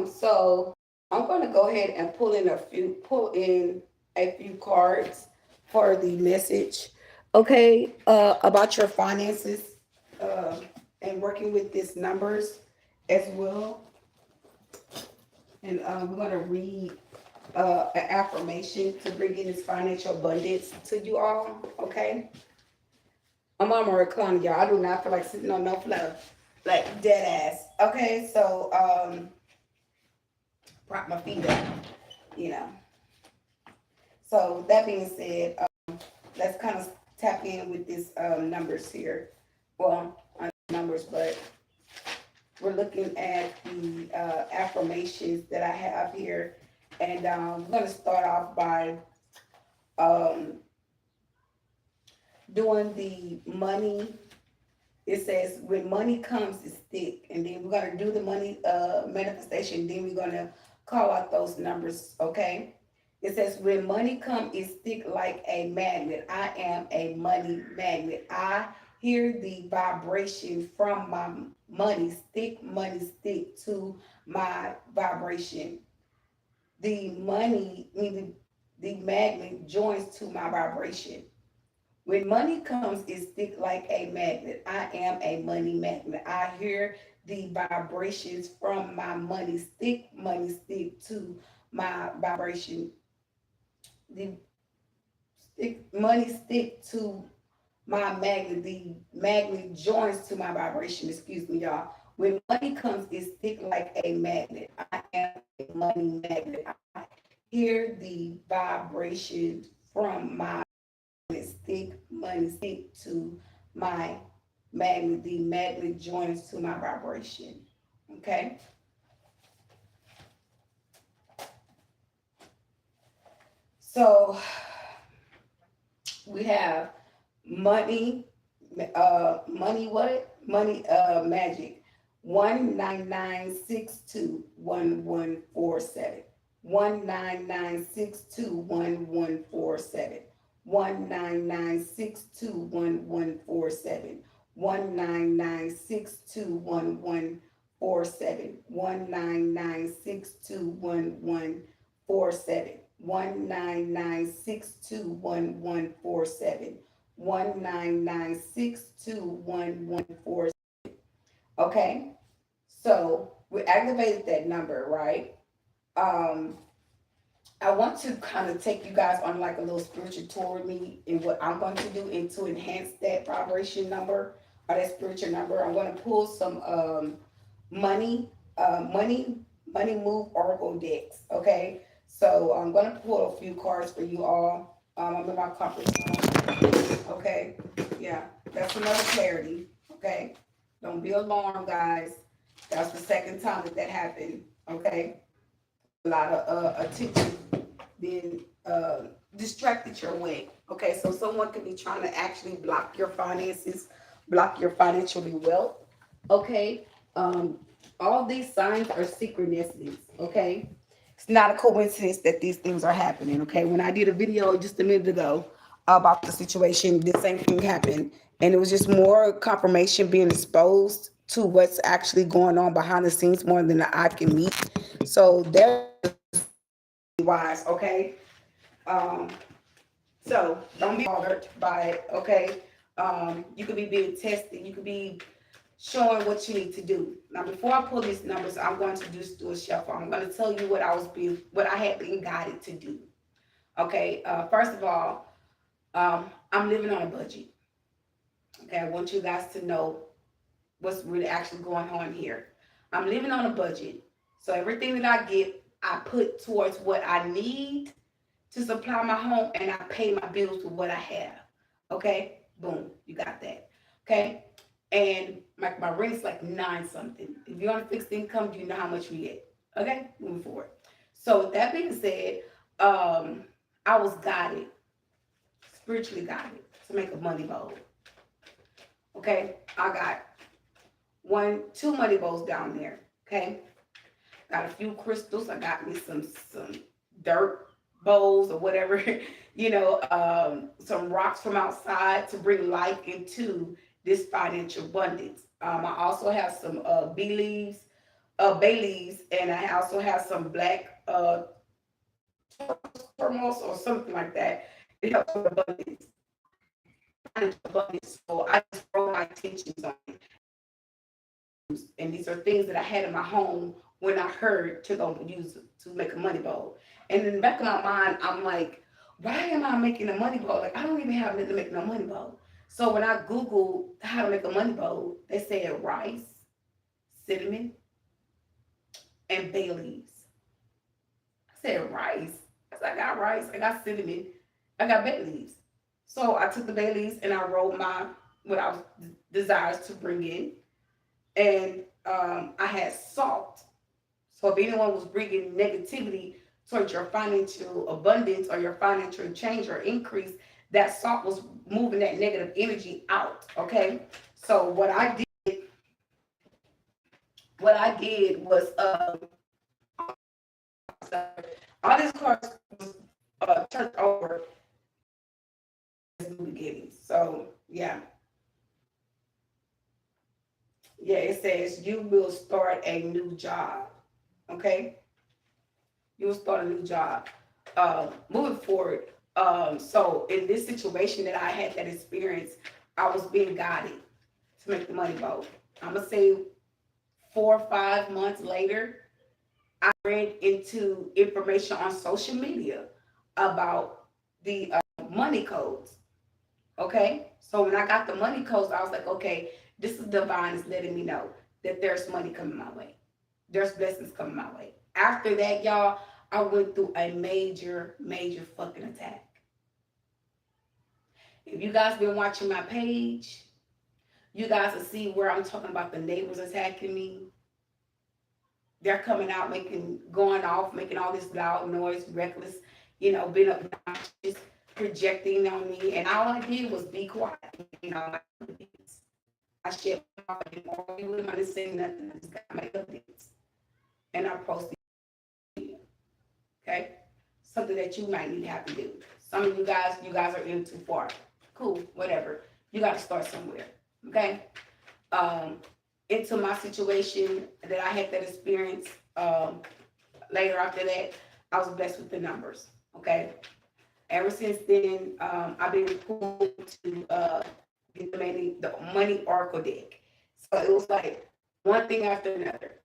So I'm going to go ahead and pull in a few cards for the message. Okay, about your finances, uh, and working with these numbers as well. And we're going to read an affirmation to bring in this financial abundance to you all. Okay, I'm on my recliner, y'all. I do not feel like sitting on no floor, like dead ass. Okay, so prop my feet up, you know. So that being said, let's kind of tap in with these numbers here. Well, not numbers, but we're looking at the affirmations that I have here, and we're going to start off by um, doing the money. It says when money comes, it's thick, and then we're gonna do the money manifestation. Then we're gonna call out those numbers. Okay. It says when money comes, it's thick like a magnet. I am a money magnet. I hear the vibration from my money stick to my vibration. The money, I mean the magnet joins to my vibration. When money comes, it stick like a magnet. I am a money magnet. I hear the vibrations from my money stick to my vibration. The money stick to my magnet. The magnet joins to my vibration. Excuse me, y'all. When money comes, it stick like a magnet. I am a money magnet. I hear the vibrations from my money stick to my magnet. The magnet joins to my vibration. Okay. So we have money, money what? Money magic. 199621147. 199621147. 199621147. 199621147. 199621147. 199621147. 199621147. Okay, so we activated that number, right? Um, I want to kind of take you guys on like a little spiritual tour with me in what I'm going to do and to enhance that vibration number or that spiritual number. I'm going to pull some money, money, money move oracle decks. Okay, so I'm going to pull a few cards for you all. I'm in my comfort zone. Okay, yeah, that's another clarity. Okay, don't be alarmed, guys. That's the second time that happened. Okay, a lot of attention being distracted your way. Okay, so someone could be trying to actually block your finances, block your financially wealth. Okay, um, all these signs are synchronicities. Okay, it's not a coincidence that these things are happening. Okay, when I did a video just a minute ago about the situation, the same thing happened, and it was just more confirmation being exposed to what's actually going on behind the scenes more than the eye can meet. So there's wise, okay? Um, so don't be bothered by it, okay? You could be being tested. You could be showing what you need to do. Now, before I pull these numbers, I'm going to just do a shuffle. I'm going to tell you what I had been guided to do. Okay. First of all, I'm living on a budget. Okay. I want you guys to know what's really actually going on here. I'm living on a budget. So everything that I get, I put towards what I need to supply my home and I pay my bills with what I have. Okay? Boom. You got that. Okay? And my rent's like nine something. If you're on a fixed income, you know how much we get. Okay? Moving forward. So with that being said, I was guided, spiritually guided to make a money bowl. Okay? I got two money bowls down there. Okay? Got a few crystals. I got me some dirt bowls or whatever, some rocks from outside to bring life into this financial abundance. I also have some bee leaves bay leaves, and I also have some black turmos or something like that. It helps with abundance. Abundance. So I just throw my intentions on it. And these are things that I had in my home when I heard to go use it to make a money bowl. And in the back of my mind, I'm like, why am I making a money bowl? Like I don't even have nothing to make no money bowl. So when I Googled how to make a money bowl, they said rice, cinnamon, and bay leaves. I said rice. I said I got rice, I got cinnamon, I got bay leaves. So I took the bay leaves and I wrote my what I was desires to bring in, and I had salt. So if anyone was bringing negativity towards your financial abundance or your financial change or increase, that salt was moving that negative energy out. Okay. So what I did was all these cards was turned over as new beginnings. So yeah, it says you will start a new job. Okay, you will start a new job. Moving forward. So in this situation that I had that experience, I was being guided to make the money boat. I'm gonna say 4 or 5 months later, I read into information on social media about the money codes. Okay, so when I got the money codes, I was like, okay, this is divine is letting me know that there's money coming my way. There's blessings coming my way. After that, y'all, I went through a major, major fucking attack. If you guys been watching my page, you guys will see where I'm talking about the neighbors attacking me. They're coming out, going off, making all this loud noise, reckless, being obnoxious, projecting on me. And all I did was be quiet. I shared my heart. I didn't argue with him. I didn't say nothing. I just got my evidence. And I posted it. Okay? Something that you might need to have to do. Some of you guys are in too far. Cool, whatever. You got to start somewhere. Okay? Into my situation that I had that experience, later after that, I was blessed with the numbers. Okay? Ever since then, I've been pulled to get the money oracle deck. So it was like one thing after another.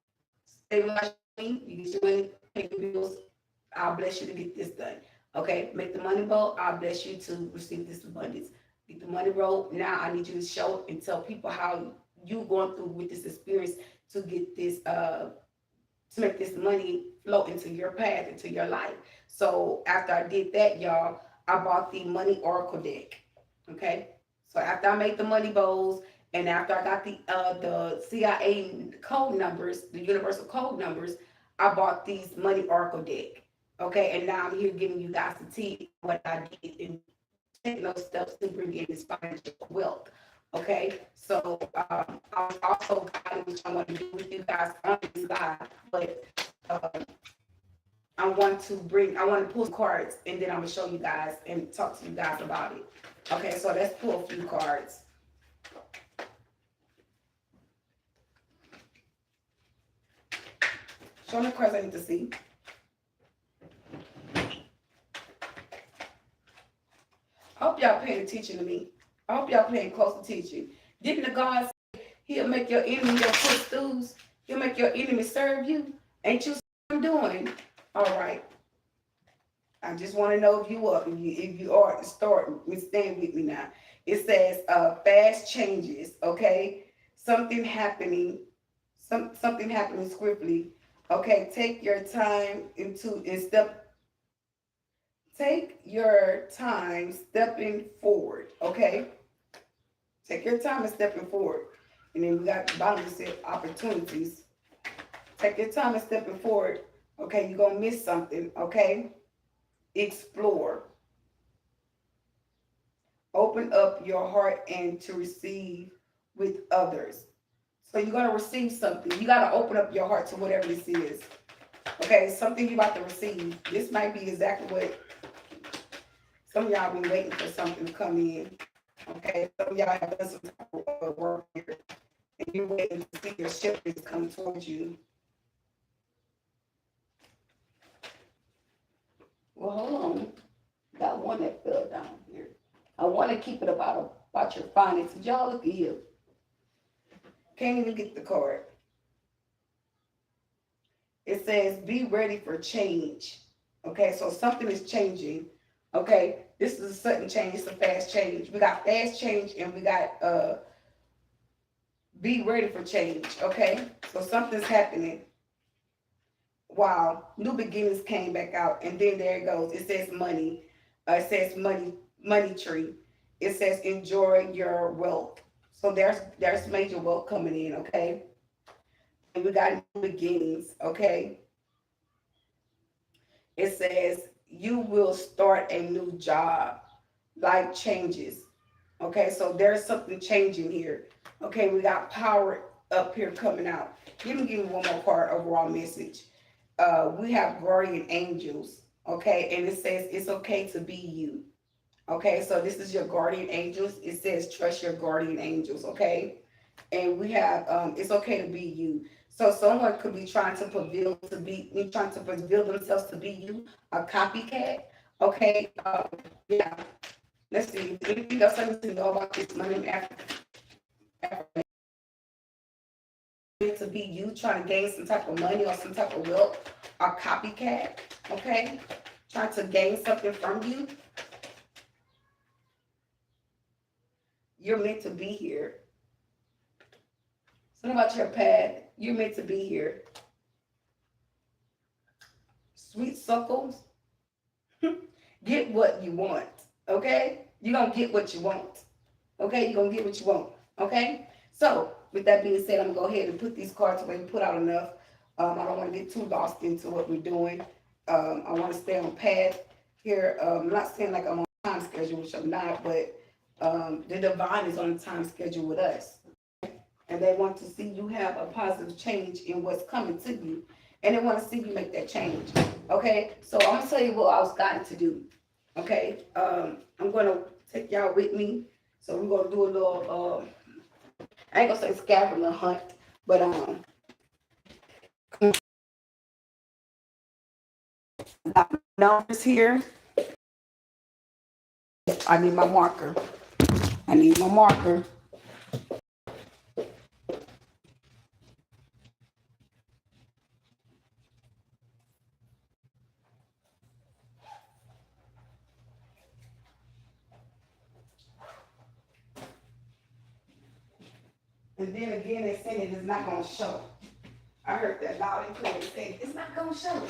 Stabilize your money, you get your money, pay your bills, I'll bless you to get this done. Okay, make the money roll, I'll bless you to receive this abundance. Get the money roll. Now I need you to show and tell people how you going through with this experience to get this to make this money flow into your path, into your life. So after I did that, y'all, I bought the money oracle deck. Okay. So after I made the money bowls and after I got the CIA code numbers, the universal code numbers, I bought these money oracle deck. Okay. And now I'm here giving you guys the tea what I did and taking those steps to bring in this financial wealth. Okay, so I was also guiding which I want to do with you guys on this live, but I want to pull some cards and then I'm gonna show you guys and talk to you guys about it. Okay, so let's pull a few cards. Show me the cards I need to see. I hope y'all paying attention to me. I hope y'all paying close attention. Didn't the God say he'll make your enemy your footstools? He'll make your enemy serve you? Ain't you see what I'm doing? All right. I just want to know if you up. If you are, stand with me now. It says fast changes, okay? Something happening swiftly. Okay, take your time stepping forward, okay? Take your time in stepping forward. And then we got the bottom that said opportunities. Take your time in stepping forward. Okay, you're going to miss something, okay? Explore. Open up your heart and to receive with others. So you're going to receive something. You got to open up your heart to whatever this is. Okay, something you're about to receive. This might be exactly what some of y'all been waiting for something to come in. Okay, some of y'all have done some type of work here, and you're waiting to see your shipments come towards you. to keep it about your finances. Y'all look at you. Can't even get the card. It says, be ready for change. Okay, so something is changing. Okay, this is a sudden change. It's a fast change. We got fast change and we got be ready for change. Okay, so something's happening. Wow, new beginnings came back out, and then there it goes. It says money. It says money tree. It says enjoy your wealth. So there's major wealth coming in. Okay, and we got new beginnings. Okay, it says you will start a new job. Life changes. Okay, so there's something changing here. Okay, we got power up here coming out. Give me one more card, overall message. We have guardian angels. Okay, and it says it's okay to be you. Okay, so this is your guardian angels. It says trust your guardian angels. Okay, and we have it's okay to be you. So someone could be trying to trying to reveal themselves to be you, a copycat. Okay, yeah. Let's see. Anything else I need to know about this money after to be you trying to gain some type of money or some type of wealth or copycat? Okay, trying to gain something from you. You're meant to be here. Something about your path. You're meant to be here. Sweet suckles. Get what you want. Okay? You're going to get what you want. Okay? You're going to get what you want. Okay? So, with that being said, I'm going to go ahead and put these cards away and put out enough. I don't want to get too lost into what we're doing. I want to stay on path here. I'm not saying like I'm on time schedule, which I'm not, but the divine is on a time schedule with us. And they want to see you have a positive change in what's coming to you. And they want to see you make that change. Okay? So I'm going to tell you what I was guided to do. Okay? I'm going to take y'all with me. So we're going to do a little, I ain't going to say scavenger hunt, but numbers here. I need my marker. I need my marker. And then again, they said it is not going to show. I heard that loud and clear. They said it's not going to show.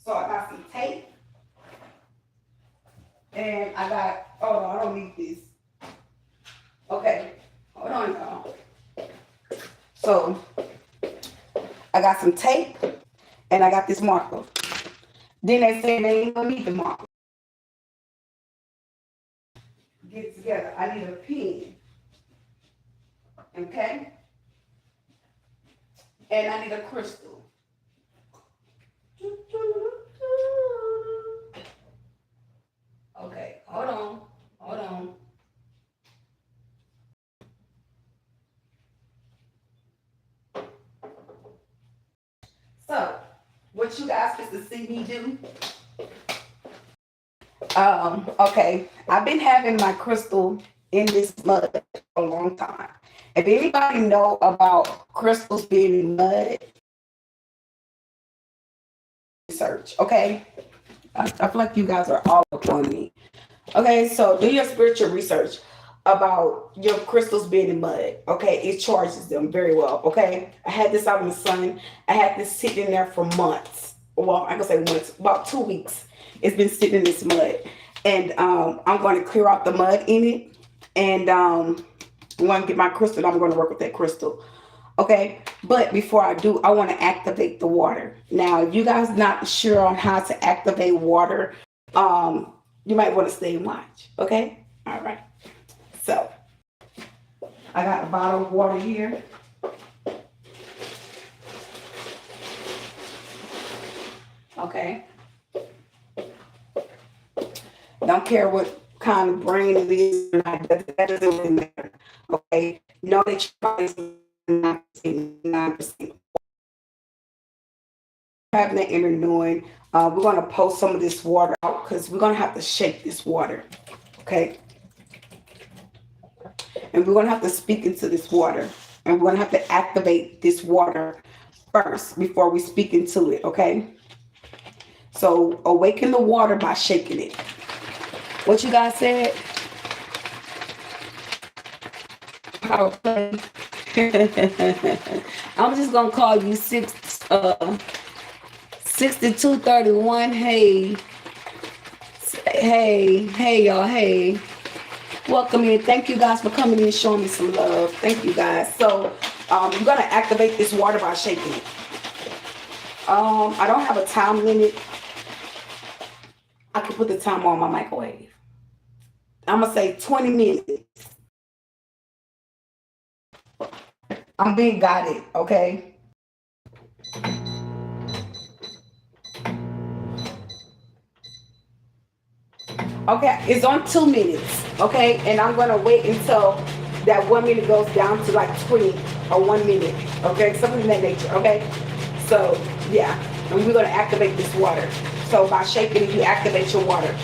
So I got some tape. And I got, oh no, I don't need this. Okay, hold on, y'all. So I got some tape and I got this marker. Then they said they ain't gonna need the marker. Get it together. I need a pen. Okay? And I need a crystal. Okay, hold on. Hold on. So, what you guys get to see me do? Okay, I've been having my crystal in this mud for a long time. If anybody know about crystals being in mud, research, okay? I feel like you guys are all upon me. Okay, so do your spiritual research about your crystals being in mud. Okay, it charges them very well. Okay, I had this out in the sun. I had this sitting in there for months. Well, I'm gonna say months, about 2 weeks. It's been sitting in this mud, and I'm going to clear out the mud in it, and I'm going to get my crystal. I'm going to work with that crystal. Okay, but before I do, I want to activate the water. Now, if you guys not sure on how to activate water, you might want to stay and watch. Okay, all right. So I got a bottle of water here. Okay. Don't care what kind of brain it is. That doesn't really matter. Okay. Know that your body's 9%. Having that inner knowing. We're going to pour some of this water out because we're going to have to shake this water. Okay. And we're going to have to speak into this water. And we're going to have to activate this water first before we speak into it, okay? So awaken the water by shaking it. What you guys said? Power play. I'm just gonna call you 6231. Hey y'all, hey. Welcome in. Thank you guys for coming in and showing me some love. Thank you guys. So you're gonna activate this water by shaking it. I don't have a time limit. I can put the timer on my microwave. I'm gonna say 20 minutes. I'm being guided, okay? Okay, it's on 2 minutes, okay? And I'm gonna wait until that 1 minute goes down to like 20 or 1 minute, okay? Something of that nature, okay? So, yeah, and we're gonna activate this water. So by shaking it, you activate your water.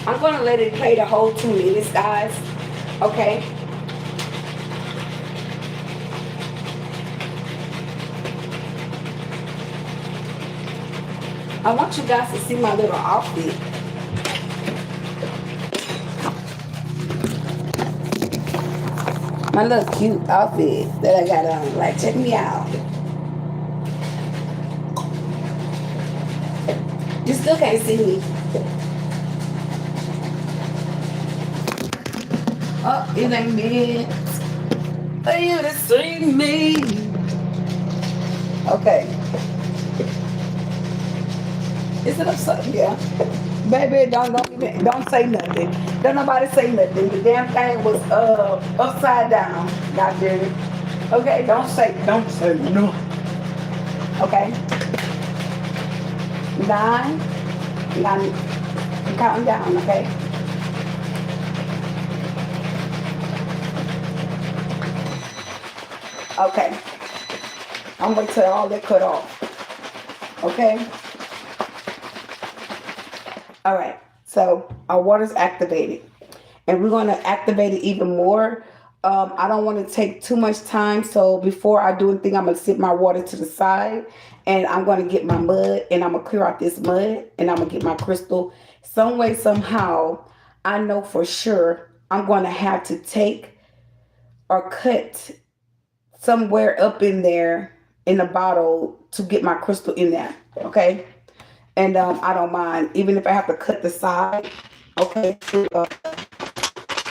I'm gonna let it play the whole 2 minutes, guys. Okay. I want you guys to see my little outfit. My little cute outfit that I got on. Like, check me out. You still can't see me. Oh, it ain't meant for you to see me. Okay. Is it upside? Yeah. Baby, don't say nothing. Don't nobody say nothing. The damn thing was upside down. God damn it. Okay, don't say no. Okay. 9. I'm counting down, okay? Okay. I'm waiting till all that cut off. Okay? All right. So our water's activated. And we're going to activate it even more. I don't want to take too much time. So before I do anything, I'm going to sit my water to the side. And I'm going to get my mud. And I'm going to clear out this mud. And I'm going to get my crystal. Some way, somehow, I know for sure I'm going to have to take or cut somewhere up in there in the bottle to get my crystal in there, okay? And I don't mind, even if I have to cut the side, okay?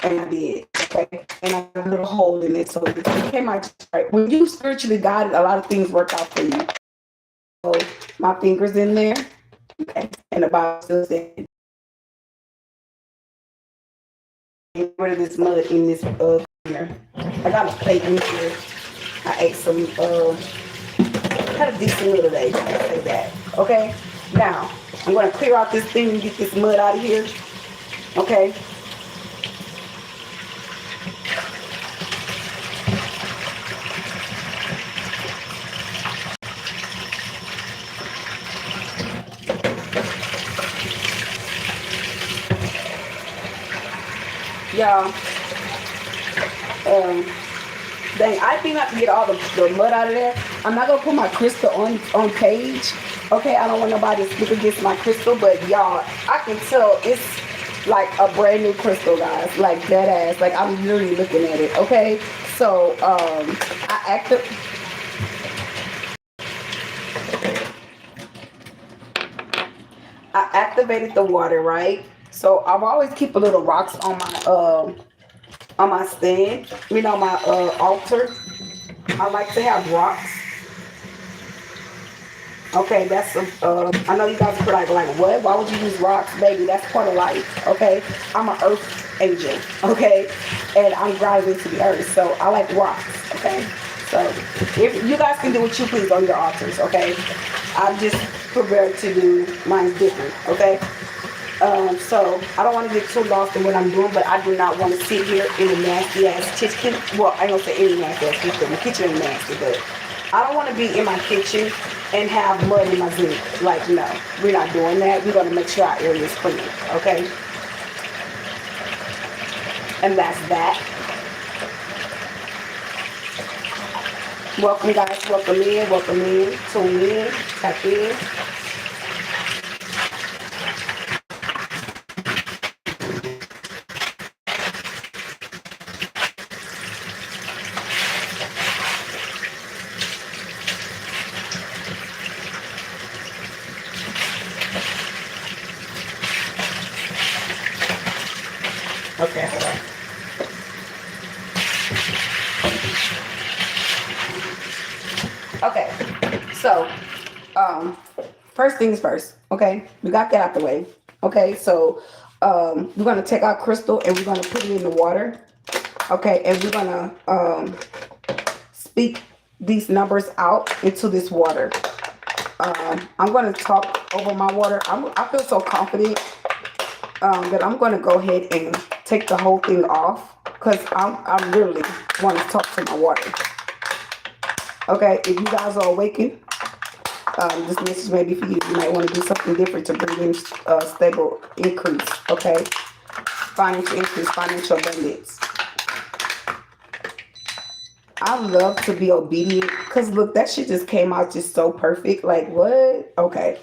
And I did, okay? And I got a little hole in it, so it came out right. When you spiritually guided, a lot of things work out for you. So my fingers in there, okay? And the bottle still standing. Get rid of this mud in this here. I got a plate in here. I ate some had a decent meal today, I'll say that. Okay? Now, I'm gonna clear out this thing and get this mud out of here. Okay? Y'all, dang, I think I have to get all the mud out of there. I'm not gonna put my crystal on page. Okay, I don't want nobody to speak against my crystal, but y'all, I can tell it's like a brand new crystal, guys. Like dead ass. Like I'm literally looking at it. Okay, so I activated the water, right? So I've always keep a little rocks on my stand, you know, my altar. I like to have rocks. Okay, that's I know you guys are like, what? Why would you use rocks, baby? That's part of life. Okay, I'm an earth angel. Okay, and I'm grounded to the earth, so I like rocks. Okay, so if you guys can do what you please on your altars. Okay, I'm just prepared to do mine different. Okay. So I don't want to get too lost in what I'm doing, but I do not want to sit here in a nasty ass kitchen. Well, I don't say any nasty ass kitchen. The kitchen is nasty, but I don't want to be in my kitchen and have mud in my sink. Like, no, we're not doing that. We're going to make sure our area is clean, okay? And that's that. Welcome, guys. Welcome in. Welcome in. Tune in. Tap in. Okay, hold on. Okay, so first things first. Okay, we got that out the way. Okay, so we're gonna take our crystal and we're gonna put it in the water. Okay, and we're gonna speak these numbers out into this water. I'm gonna talk over my water. I feel so confident that I'm gonna go ahead and take the whole thing off because I'm really want to talk to my water. Okay, if you guys are awakened, this message may be for you. You might want to do something different to bring in stable increase. Okay, financial increase, financial abundance. I love to be obedient because look, that shit just came out just so perfect. Like what? Okay,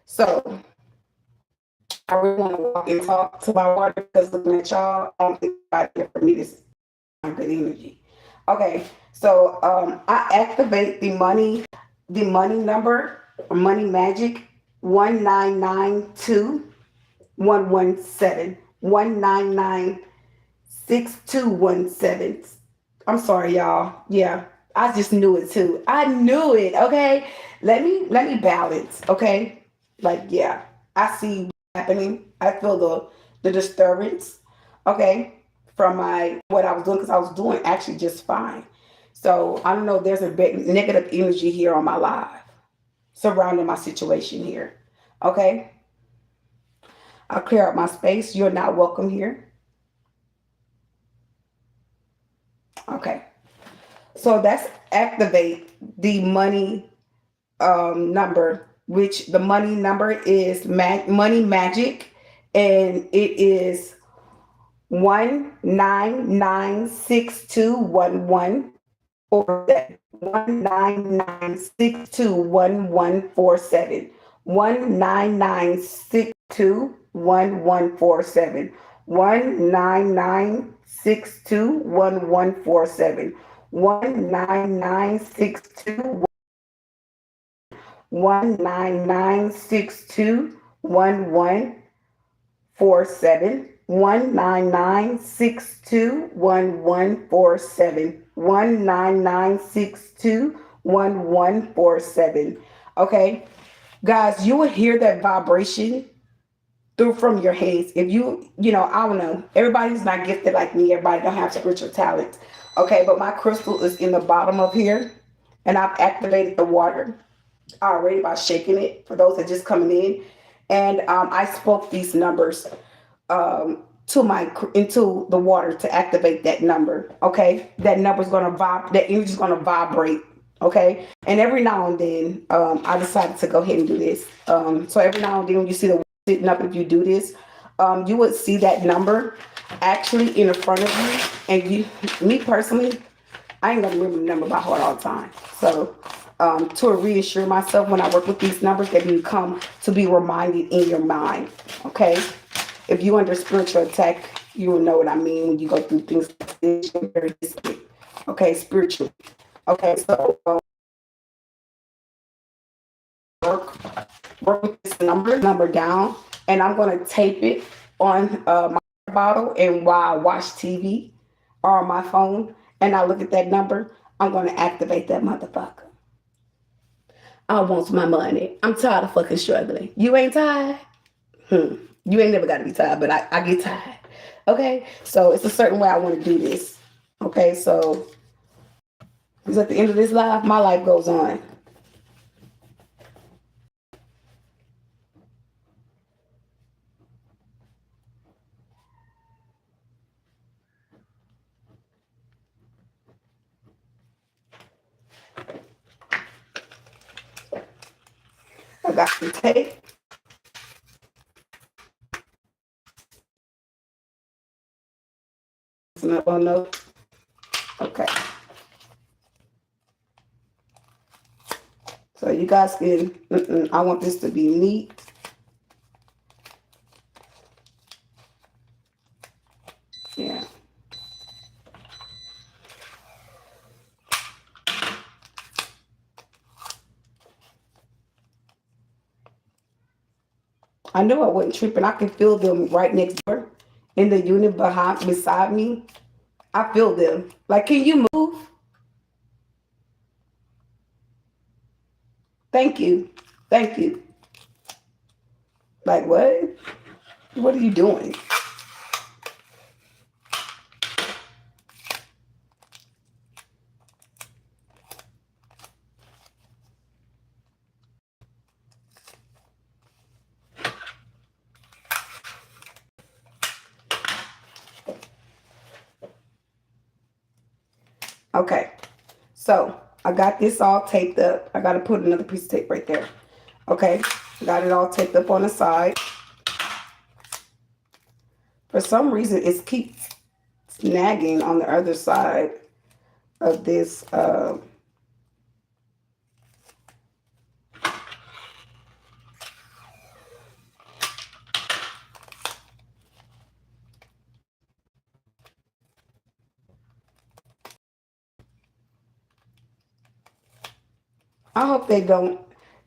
so I really want to walk and talk to my water because looking at y'all, I don't think about it for me. This is good energy. Okay, so I activate the money number, money magic 1992 117 199 6217. I'm sorry, y'all. Yeah, I just knew it too. I knew it. Okay, let me balance. Okay, like yeah, I see what's happening. I feel the disturbance. Okay, from my what I was doing because I was doing actually just fine. So I don't know. There's a bit negative energy here on my life surrounding my situation here. Okay, I'll clear up my space. You're not welcome here. Okay. So that's activate the money number, which the money number is money magic, and it is 1996211 or 199621147 199621147 199621147 19962 199621147 199621147 199621147. Okay, guys, you will hear that vibration through from your heads. If I don't know, everybody's not gifted like me. Everybody don't have spiritual talent. Okay, but my crystal is in the bottom of here, and I've activated the water already by shaking it for those that just coming in, and I spoke these numbers into the water to activate that number. Okay, that number's gonna vibrate. That energy's gonna vibrate. Okay, and every now and then, I decided to go ahead and do this. So every now and then, when you see the sitting up, if you do this, you would see that number actually in the front of you. And me personally, I ain't gonna remember the number by heart all the time. So to reassure myself when I work with these numbers, they become to be reminded in your mind. Okay, if you under spiritual attack, you will know what I mean when you go through things like this. Okay, spiritual. Okay, so work with this number down, and I'm gonna tape it on my bottle, and while I watch TV or on my phone, and I look at that number, I'm gonna activate that motherfucker. I want my money. I'm tired of fucking struggling. You ain't tired? You ain't never got to be tired, but I get tired. Okay? So it's a certain way I want to do this. Okay? So, because at the end of this life, my life goes on. I got some tape. Okay. So you guys can, I want this to be neat. Yeah. I knew I wasn't tripping. I can feel them right next door in the unit beside me. I feel them. Like, can you move? Thank you. Thank you. Like, what? What are you doing? Okay. So I got this all taped up. I got to put another piece of tape right there. Okay. Got it all taped up on the side. For some reason, it keeps snagging on the other side of this. I hope they don't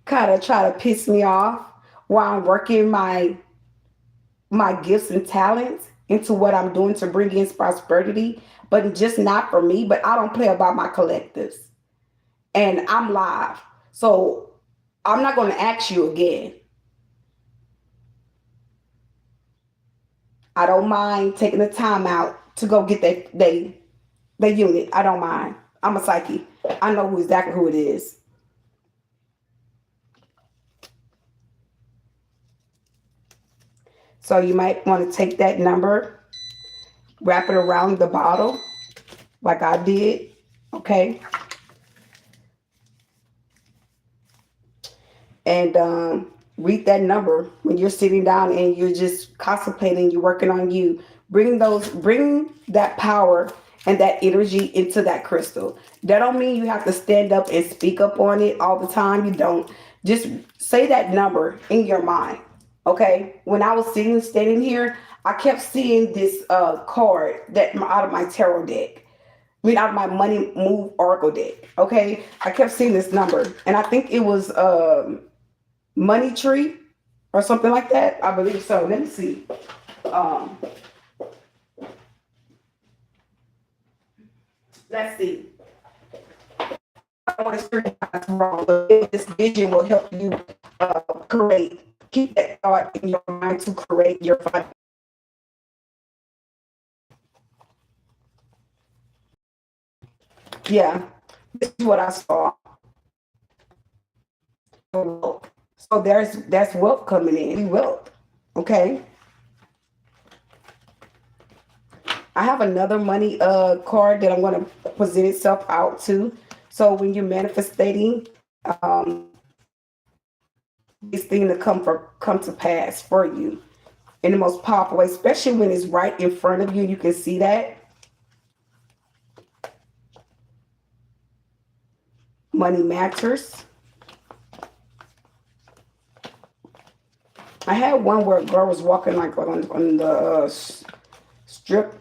kind of try to piss me off while I'm working my gifts and talents into what I'm doing to bring in prosperity, but just not for me. But I don't play about my collectives. And I'm live. So I'm not going to ask you again. I don't mind taking the time out to go get the unit. I don't mind. I'm a psyche. I know exactly who it is. So you might want to take that number, wrap it around the bottle like I did. Okay. And read that number when you're sitting down and you're just contemplating, you're working on you. Bring that power and that energy into that crystal. That don't mean you have to stand up and speak up on it all the time. You don't. Just say that number in your mind. Okay. When I was standing here, I kept seeing this card that out of my tarot deck. I mean, out of my money move oracle deck. Okay. I kept seeing this number, and I think it was money tree or something like that. I believe so. Let me see. Let's see. I want to screen that's wrong, but this vision will help you keep that thought in your mind to create your fun. Yeah, this is what I saw. So that's wealth coming in. Wealth. Okay. I have another money card that I'm going to present itself out to. So when you're manifesting this thing to come to pass for you in the most powerful way, especially when it's right in front of you, you can see that. Money matters. I had one where a girl was walking like on the strip.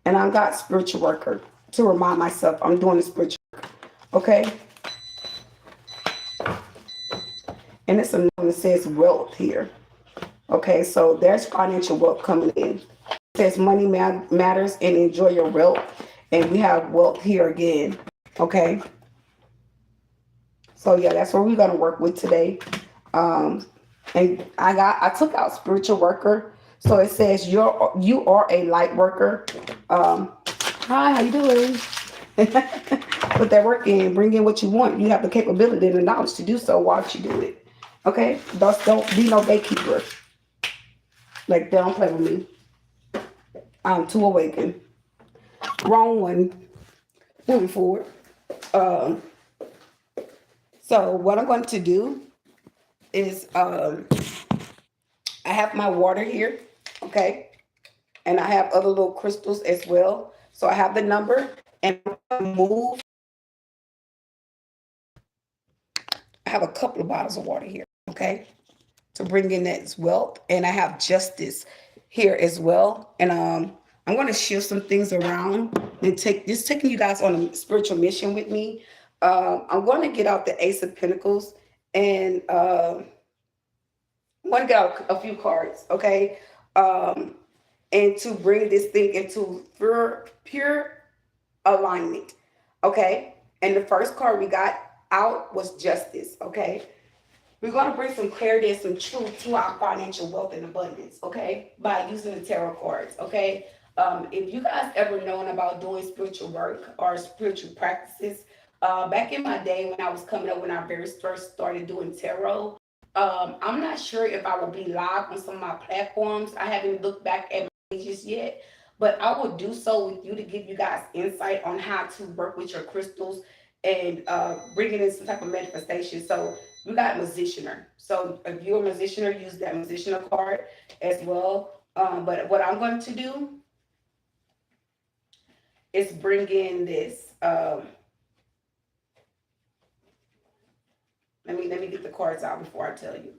And I got spiritual worker to remind myself I'm doing a spiritual work. Okay. And it's a number that says wealth here. Okay. So there's financial wealth coming in. It says money matters and enjoy your wealth. And we have wealth here again. Okay. So yeah, that's what we're gonna work with today. Um, and I took out spiritual worker. So it says you are a light worker. Hi, how you doing? Put that work in, bring in what you want. You have the capability and the knowledge to do so. Why don't you do it? Okay? Thus, don't be no gatekeeper. Like, they don't play with me. I'm too awakened. Wrong one. Moving forward. Um, so what I'm going to do is I have my water here, okay? And I have other little crystals as well. So I have the number and move. I have a couple of bottles of water here, okay? To bring in that wealth. And I have justice here as well. And I'm going to shift some things around and taking you guys on a spiritual mission with me. I'm going to get out the Ace of Pentacles and I'm going to get out a few cards, okay? Um, and to bring this thing into pure alignment, okay? And the first card we got out was justice, okay? We're going to bring some clarity and some truth to our financial wealth and abundance, okay? By using the tarot cards, okay? If you guys ever known about doing spiritual work or spiritual practices, back in my day when I was coming up, when I very first started doing tarot, I'm not sure if I will be live on some of my platforms. I haven't looked back at my pages yet, but I will do so with you to give you guys insight on how to work with your crystals and bringing in some type of manifestation. So we got musicianer. So if you're a musicianer, use that musicianer card as well. But what I'm going to do is bring in this. Let me get the cards out before I tell you.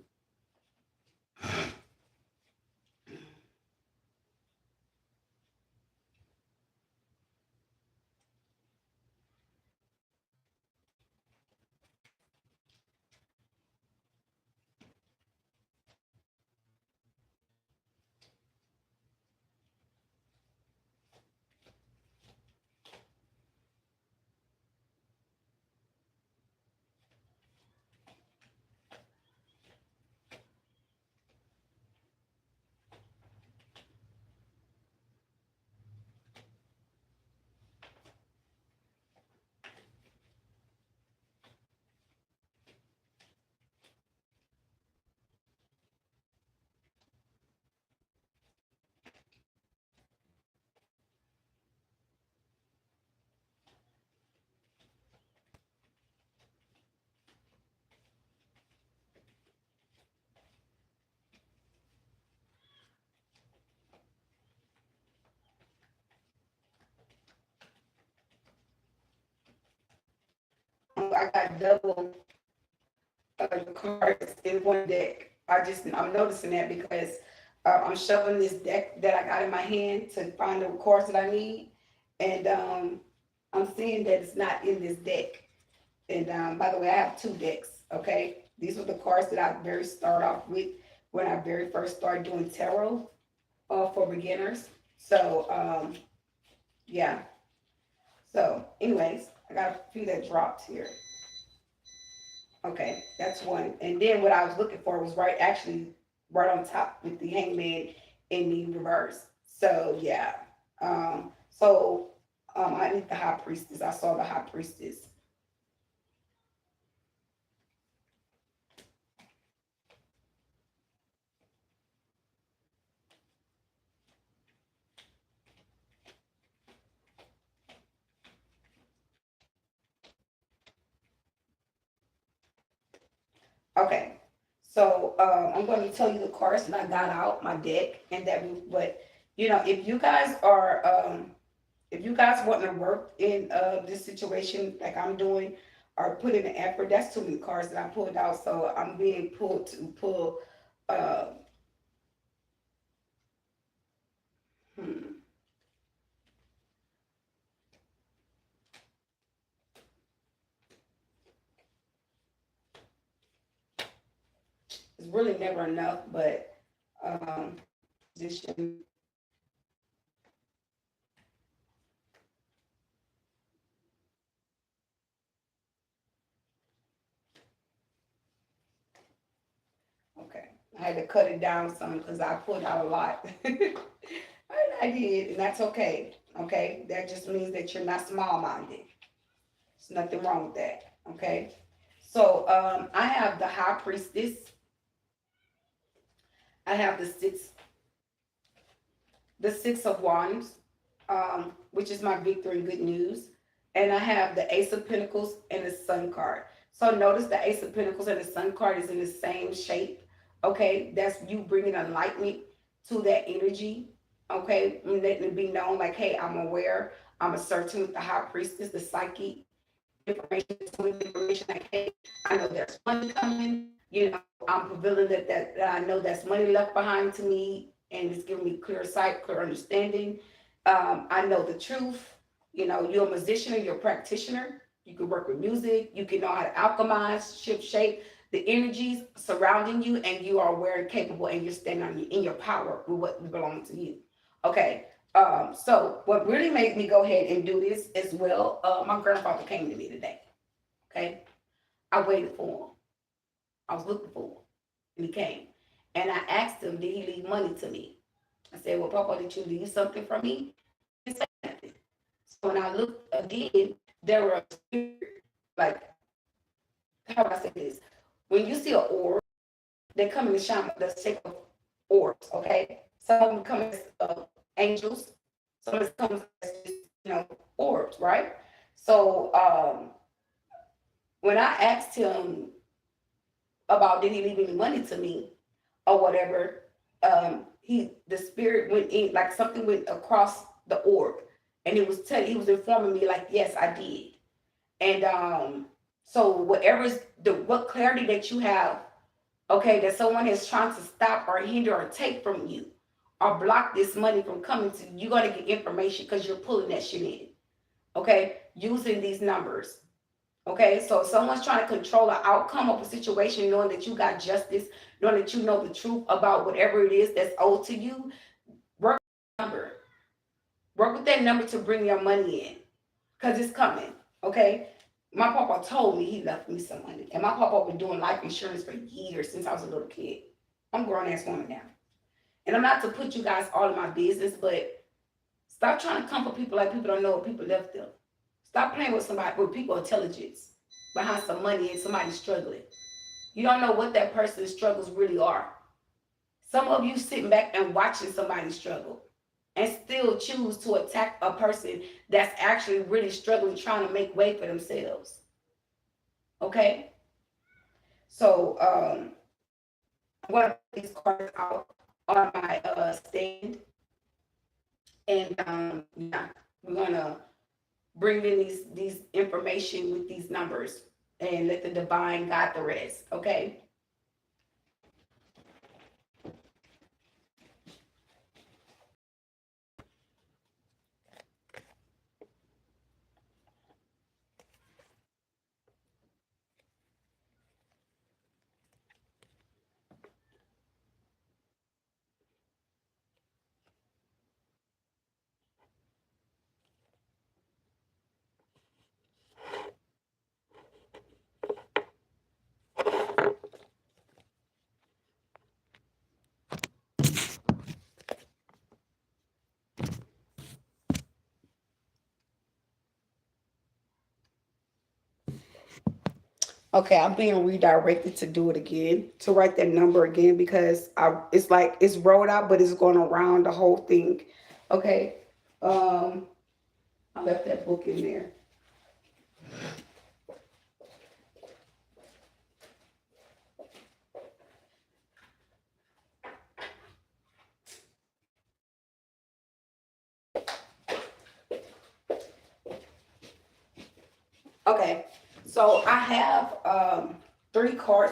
I got double the cards in one deck. I'm noticing that because I'm shoving this deck that I got in my hand to find the cards that I need, and I'm seeing that it's not in this deck. And by the way, I have two decks. Okay, these were the cards that I very start off with when I very first started doing tarot for beginners. So yeah. So anyways, I got a few that dropped here. Okay, that's one. And then what I was looking for was actually right on top with the hangman in the reverse. So yeah. I need the high priestess. I saw the high priestess. Okay. So I'm going to tell you the cards that I got out my deck, and but if you guys are if you guys want to work in this situation like I'm doing, or put in an effort, that's too many cards that I pulled out. So I'm being pulled to pull. Uh, hmm, it's really never enough, but um, position. cut it down some because I put out a lot. I did, and that's okay. Okay, that just means that you're not small-minded. There's nothing wrong with that. Okay, so I have the High Priestess. I have the Six of Wands, which is my victory and good news, and I have the Ace of Pentacles and the Sun card. So notice the Ace of Pentacles and the Sun card is in the same shape. Okay, that's you bringing enlightenment to that energy. Okay, and letting it be known like, hey, I'm aware. I'm asserting with the High Priestess, the psychic information, information like, hey, I know there's money coming. You know, I'm revealing that I know that's money left behind to me, and it's giving me clear sight, clear understanding. I know the truth. You know, you're a musician or you're a practitioner. You can work with music. You can know how to alchemize, shift shape the energies surrounding you, and you are aware and capable, and you're standing on in your power with what belongs to you. Okay. So what really made me go ahead and do this as well, my grandfather came to me today. Okay. I waited for him. I was looking for him. And he came. And I asked him, did he leave money to me? I said, well, Papa, did you leave something for me? He said nothing. So when I looked again, there were like, how do I say this? When you see an orb, they come in the the shape of orbs, okay? Some of them come as angels, some of them come as orbs, right? So when I asked him about did he leave any money to me or whatever, the spirit went in, like something went across the orb, and he was informing me like, yes, I did. And so what clarity that you have, okay, that someone is trying to stop or hinder or take from you or block this money from coming to you, you're going to get information because you're pulling that shit in, okay, using these numbers. Okay, so if someone's trying to control the outcome of a situation, knowing that you got justice, knowing that you know the truth about whatever it is that's owed to you, work with that number. Work with that number to bring your money in, because it's coming. Okay, my papa told me he left me some money, and my papa been doing life insurance for years since I was a little kid. I'm a grown ass woman now, and I'm not to put you guys all in my business, but stop trying to come for people like people don't know what people left them. Stop playing with with people's intelligence behind some money and somebody struggling. You don't know what that person's struggles really are. Some of you sitting back and watching somebody struggle and still choose to attack a person that's actually really struggling, trying to make way for themselves. Okay? So I'm going to put these cards out on my stand. And yeah, we're going to bring in these information with these numbers and let the divine guide the rest. Okay? Okay, I'm being redirected to do it again, to write that number again, because it's like it's rolled out, but it's going around the whole thing. Okay. I left that book in there. Okay. So I have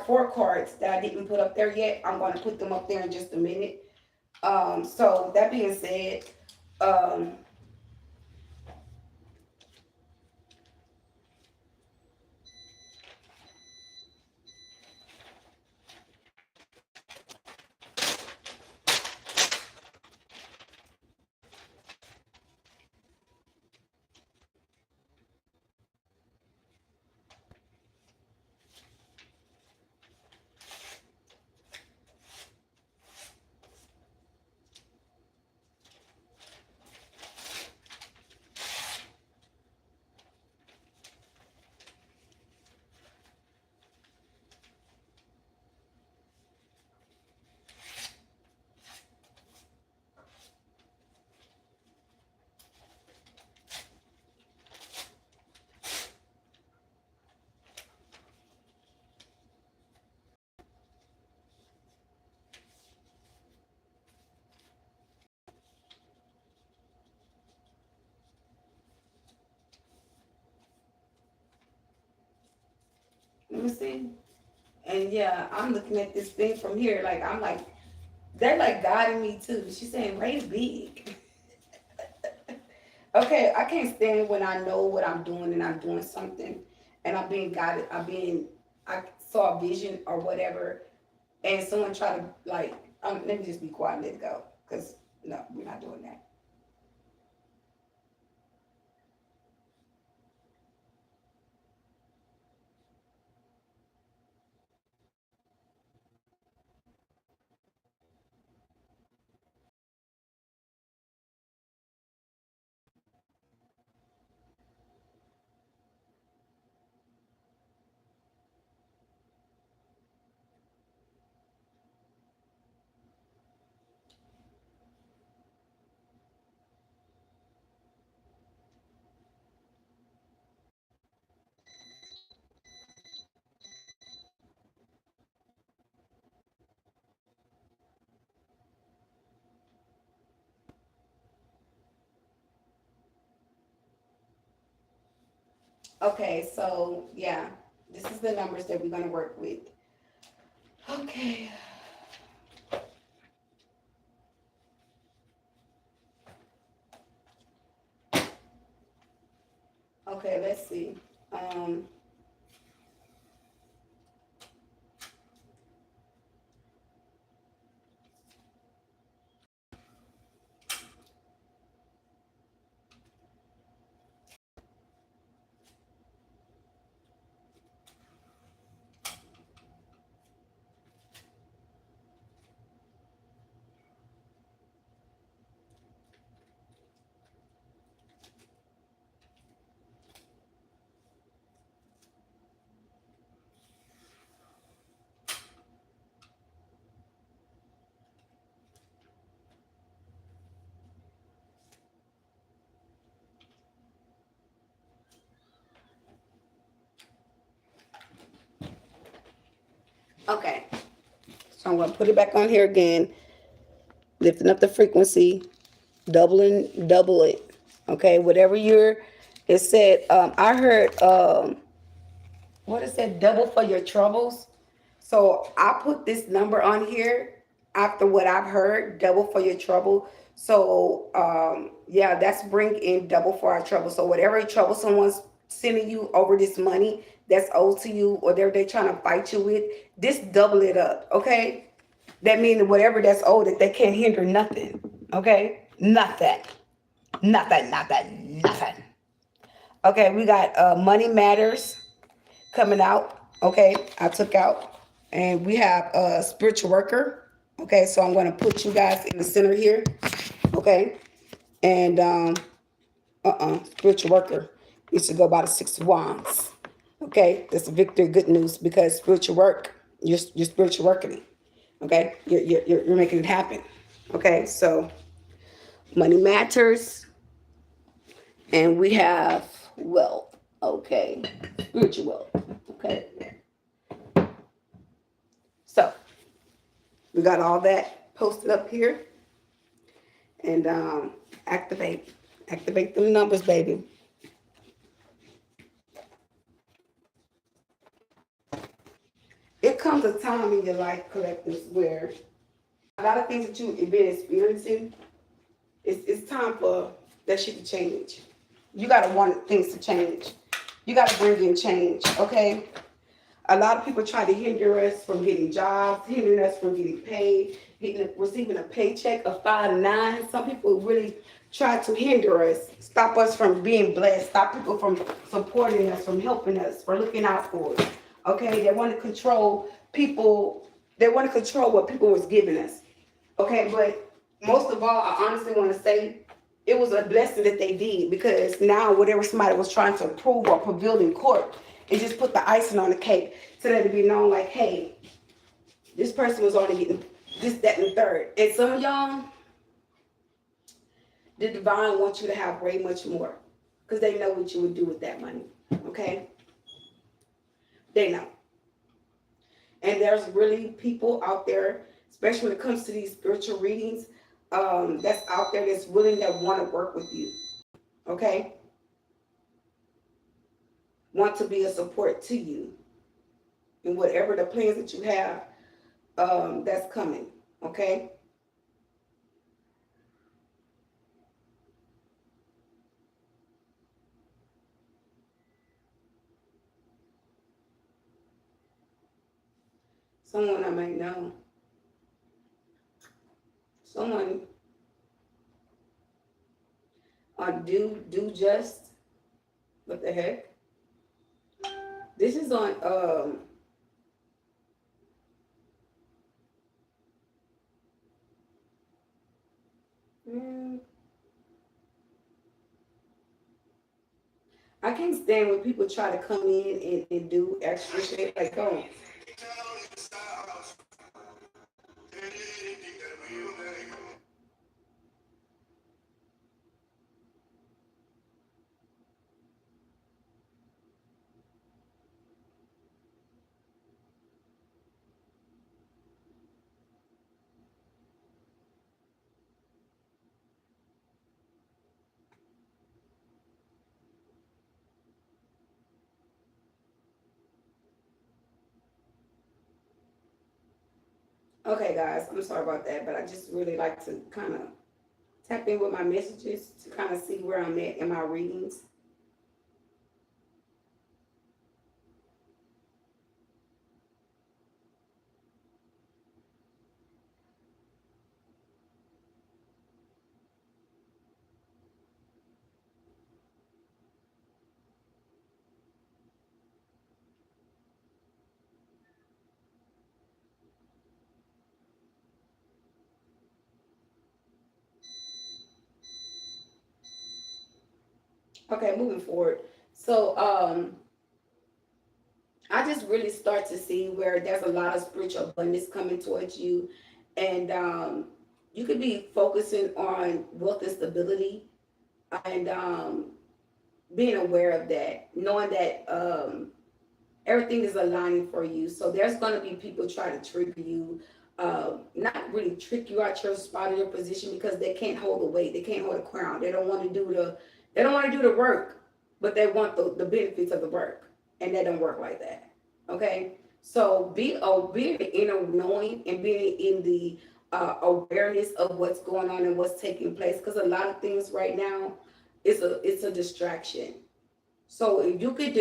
4 cards that I didn't put up there yet. I'm going to put them up there in just a minute. So that being said, um, Let me see. And yeah, I'm looking at this thing from here. Like, I'm like, they're like guiding me too. She's saying, raise big. Okay, I can't stand when I know what I'm doing and I'm doing something and I'm being guided. I saw a vision or whatever, and someone try to, like, let me just be quiet and let it go. Because, no, we're not doing that. Okay, so yeah, this is the numbers that we're going to work with. Okay. Okay, let's see. Um, okay, so I'm going to put it back on here again, lifting up the frequency, double it. Okay, whatever it said, I heard, what it said, double for your troubles. So I put this number on here after what I've heard, double for your trouble. So yeah, that's bring in double for our trouble. So whatever trouble someone's sending you over this money that's owed to you, or they're trying to fight you with, just double it up. Okay, that means whatever that's owed, that they can't hinder nothing. Okay, nothing, nothing. Okay, we got money matters coming out. Okay, I took out, and we have a spiritual worker. Okay, so I'm going to put you guys in the center here. Okay, and spiritual worker needs to go by the 6 of Wands. Okay, that's a victory, good news, because spiritual work, you're spiritual working. Okay, you're making it happen. Okay, so money matters, and we have wealth. Okay, spiritual wealth. Okay, so we got all that posted up here, and activate them numbers, baby. It comes a time in your life, collectives, where a lot of things that you've been experiencing, it's time for that shit to change. You gotta want things to change. You gotta bring in change, okay? A lot of people try to hinder us from getting jobs, hindering us from getting paid, receiving a paycheck of 5 to 9. Some people really try to hinder us, stop us from being blessed, stop people from supporting us, from helping us, for looking out for us. Okay, they want to control people. They want to control what people was giving us. Okay, but most of all, I honestly want to say it was a blessing that they did, because now whatever somebody was trying to prove or prevail in court, it just put the icing on the cake so that it be known, like, hey, this person was only getting this, that, and the third. And some of y'all, the divine wants you to have way much more, because they know what you would do with that money. Okay? They know. And there's really people out there, especially when it comes to these spiritual readings, that's out there that's willing, that want to work with you. Okay? Want to be a support to you. and whatever the plans that you have, that's coming. Okay. Someone I might know. Someone do just. What the heck? This is on mm, I can't stand when people try to come in and do extra shit. Like, oh, okay, guys, I'm sorry about that, but I just really like to kind of tap in with my messages to kind of see where I'm at in my readings. Okay, moving forward. So, I just really start to see where there's a lot of spiritual abundance coming towards you, and you could be focusing on wealth and stability, and being aware of that, knowing that everything is aligning for you. So there's going to be people trying to trick you, not really trick you out your spot or your position because they can't hold the weight, they can't hold the crown, they don't want to do the work, but they want the benefits of the work, and they don't work like that. Okay, so being in a knowing and being in the awareness of what's going on and what's taking place, because a lot of things right now it's a distraction. So if you could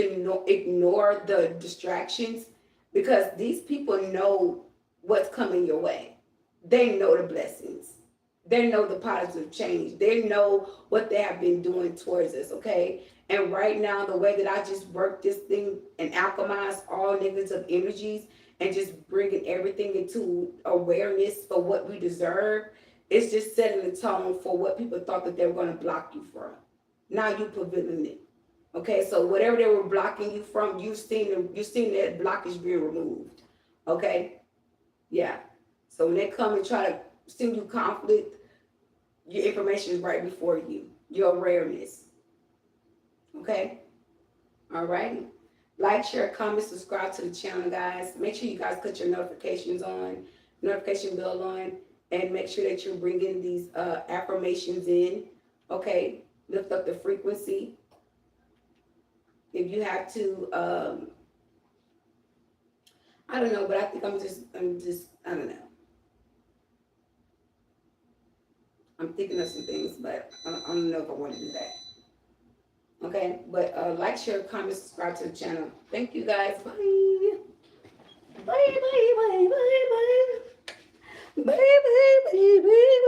ignore the distractions, because these people know what's coming your way. They know the blessings. They know the positive change. They know what they have been doing towards us, okay? And right now, the way that I just work this thing and alchemize all negative energies and just bringing everything into awareness for what we deserve, it's just setting the tone for what people thought that they were going to block you from. Now you preventing it. Okay, so whatever they were blocking you from, you've seen that blockage being removed. Okay, yeah. So when they come and try to send you conflict, your information is right before you. Your awareness. Okay, all right. Like, share, comment, subscribe to the channel, guys. Make sure you guys put your notifications on, notification bell on, and make sure that you're bringing these affirmations in. Okay, lift up the frequency. If you have to, I don't know, but I think I don't know. I'm thinking of some things, but I don't know if I want to do that. Okay, but like, share, comment, subscribe to the channel. Thank you, guys. Bye. Bye, bye, bye, bye, bye. Bye, bye, bye, bye, bye.